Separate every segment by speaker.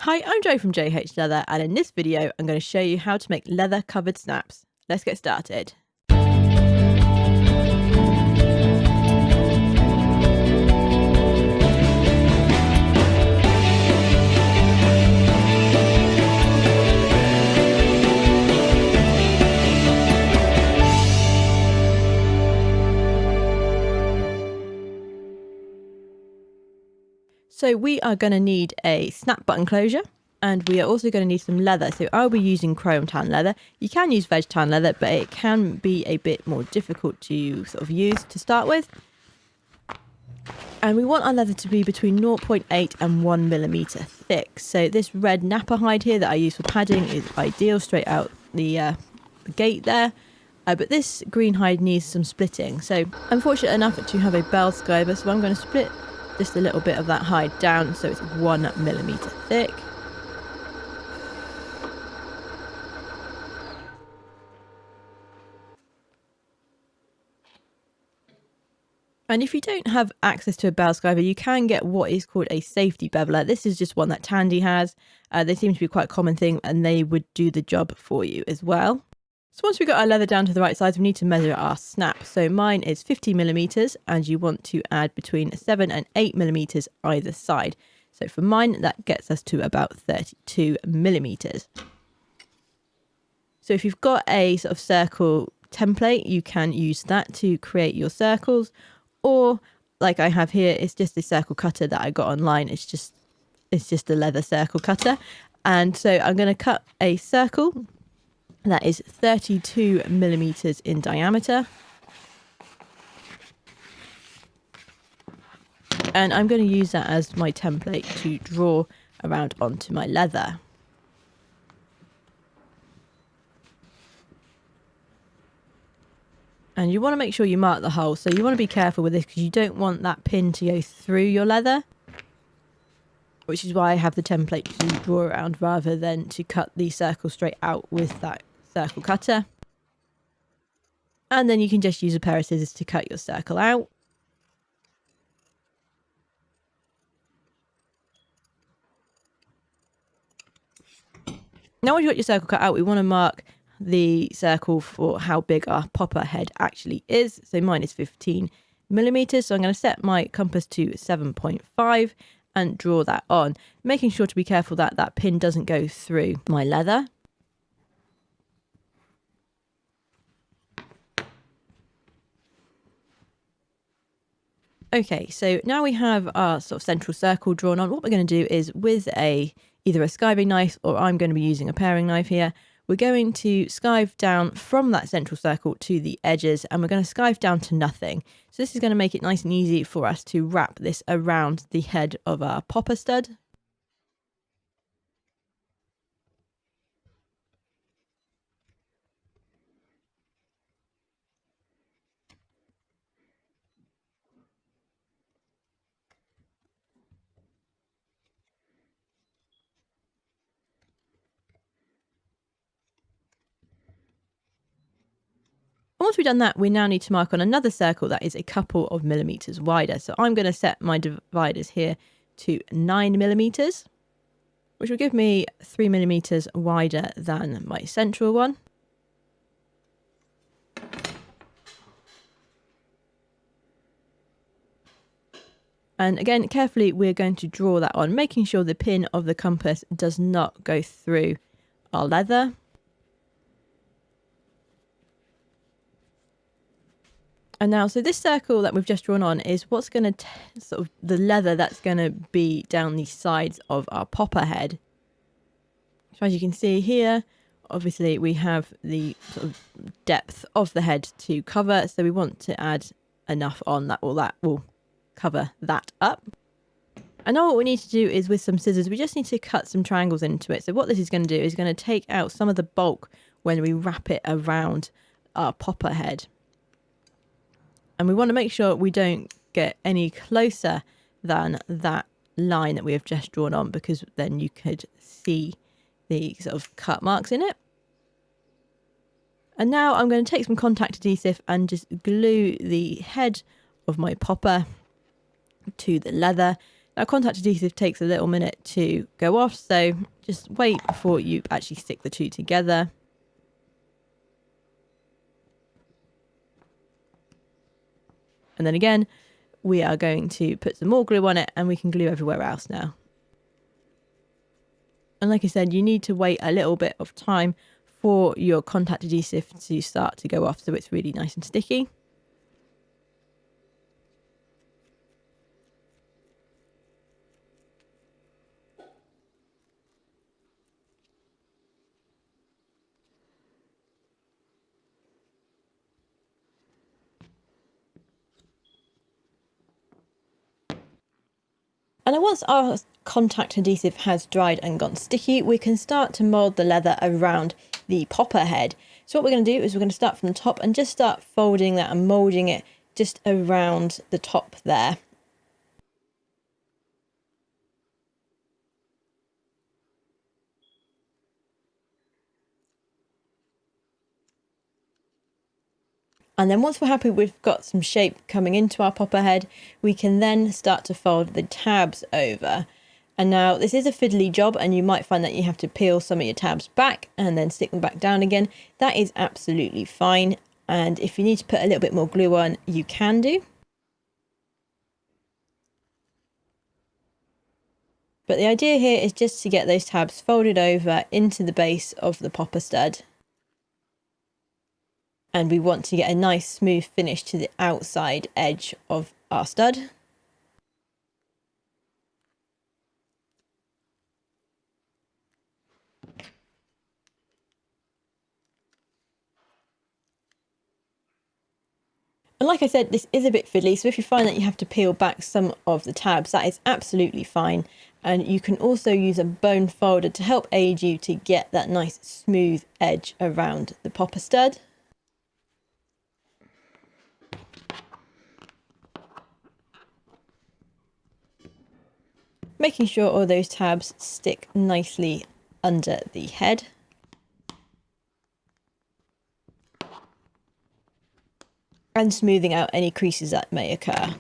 Speaker 1: Hi, I'm Jo from J.H.Leather, and in this video I'm going to show you how to make leather covered snaps. Let's get started. So we are going to need a snap button closure, and we are also going to need some leather. So I'll be using chrome tan leather. You can use veg tan leather, but it can be a bit more difficult to sort of use to start with. And we want our leather to be between 0.8 and 1 millimeter thick. So this red nappa hide here that I use for padding is ideal straight out the gate there. But this green hide needs some splitting. So I'm fortunate enough to have a bell scriber, so I'm going to split just a little bit of that hide down so it's 1 millimeter thick. And if you don't have access to a bell scriber, you can get what is called a safety beveler. This is just one that Tandy has. They seem to be quite a common thing, and they would do the job for you as well. So once we've got our leather down to the right size, we need to measure our snap. So mine is 50 millimeters, and you want to add between 7 and 8 millimeters either side. So for mine, that gets us to about 32 millimeters. So if you've got a sort of circle template, you can use that to create your circles. Or like I have here, it's just a circle cutter that I got online. It's just a leather circle cutter. And so I'm going to cut a circle that is 32 millimeters in diameter. And I'm going to use that as my template to draw around onto my leather. And you want to make sure you mark the hole. So you want to be careful with this because you don't want that pin to go through your leather, which is why I have the template to draw around rather than to cut the circle straight out with that circle cutter. And then you can just use a pair of scissors to cut your circle out. Now once you've got your circle cut out, we want to mark the circle for how big our popper head actually is. So mine is 15 millimeters. So I'm going to set my compass to 7.5 and draw that on, making sure to be careful that that pin doesn't go through my leather. Okay, so now we have our sort of central circle drawn on. What we're going to do is with either a skiving knife, or I'm going to be using a paring knife here, we're going to skive down from that central circle to the edges, and we're going to skive down to nothing. So this is going to make it nice and easy for us to wrap this around the head of our popper stud. Once we've done that, we now need to mark on another circle that is a couple of millimeters wider. So I'm going to set my dividers here to 9 millimeters, which will give me 3 millimeters wider than my central one. And again, carefully, we're going to draw that on, making sure the pin of the compass does not go through our leather. And now, so this circle that we've just drawn on is what's going to sort of the leather that's going to be down the sides of our popper head. So as you can see here, obviously we have the sort of depth of the head to cover. So we want to add enough on that will cover that up. And now what we need to do is with some scissors, we just need to cut some triangles into it. So what this is going to do is going to take out some of the bulk when we wrap it around our popper head. And we want to make sure we don't get any closer than that line that we have just drawn on, because then you could see the sort of cut marks in it. And now I'm going to take some contact adhesive and just glue the head of my popper to the leather. Now, contact adhesive takes a little minute to go off, so just wait before you actually stick the two together. And then again, we are going to put some more glue on it and we can glue everywhere else now. And like I said, you need to wait a little bit of time for your contact adhesive to start to go off so it's really nice and sticky. And then once our contact adhesive has dried and gone sticky, we can start to mould the leather around the popper head. So what we're going to do is we're going to start from the top and just start folding that and moulding it just around the top there. And then once we're happy we've got some shape coming into our popper head, we can then start to fold the tabs over. And now this is a fiddly job and you might find that you have to peel some of your tabs back and then stick them back down again. That is absolutely fine. And if you need to put a little bit more glue on, you can do. But the idea here is just to get those tabs folded over into the base of the popper stud. And we want to get a nice smooth finish to the outside edge of our stud. And like I said, this is a bit fiddly, so if you find that you have to peel back some of the tabs, that is absolutely fine. And you can also use a bone folder to help aid you to get that nice smooth edge around the popper stud. Making sure all those tabs stick nicely under the head. And smoothing out any creases that may occur.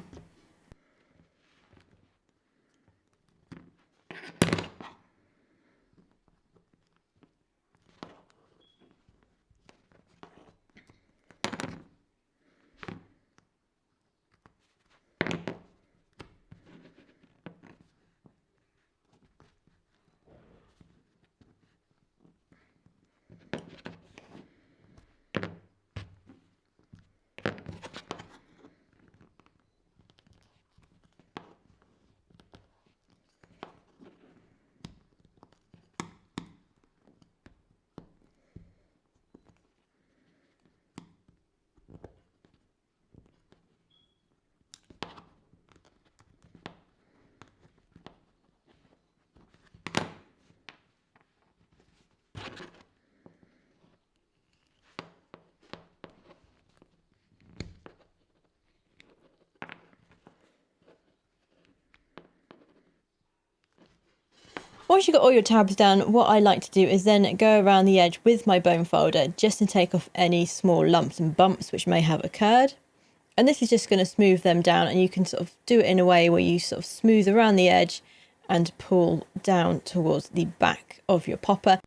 Speaker 1: Once you've got all your tabs down, what I like to do is then go around the edge with my bone folder just to take off any small lumps and bumps which may have occurred. And this is just going to smooth them down, and you can sort of do it in a way where you sort of smooth around the edge and pull down towards the back of your popper.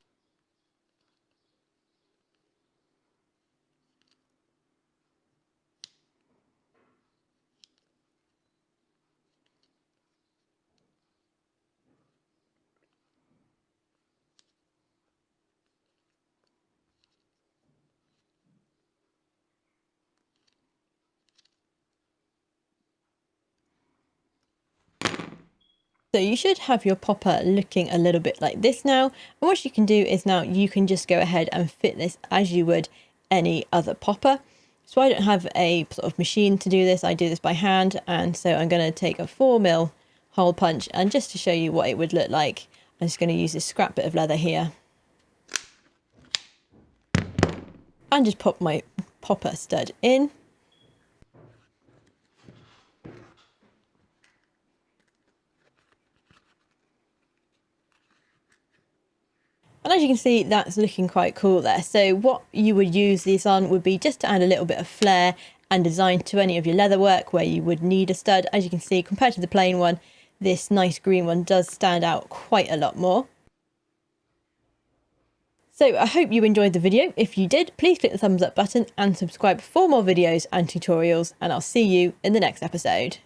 Speaker 1: So you should have your popper looking a little bit like this now. And what you can do is now you can just go ahead and fit this as you would any other popper. So I don't have a sort of machine to do this. I do this by hand. And so I'm going to take a 4mm hole punch, and just to show you what it would look like, I'm just going to use this scrap bit of leather here. And just pop my popper stud in. And as you can see, that's looking quite cool there. So what you would use these on would be just to add a little bit of flair and design to any of your leather work where you would need a stud. As you can see, compared to the plain one, this nice green one does stand out quite a lot more. So I hope you enjoyed the video. If you did, please click the thumbs up button and subscribe for more videos and tutorials, and I'll see you in the next episode.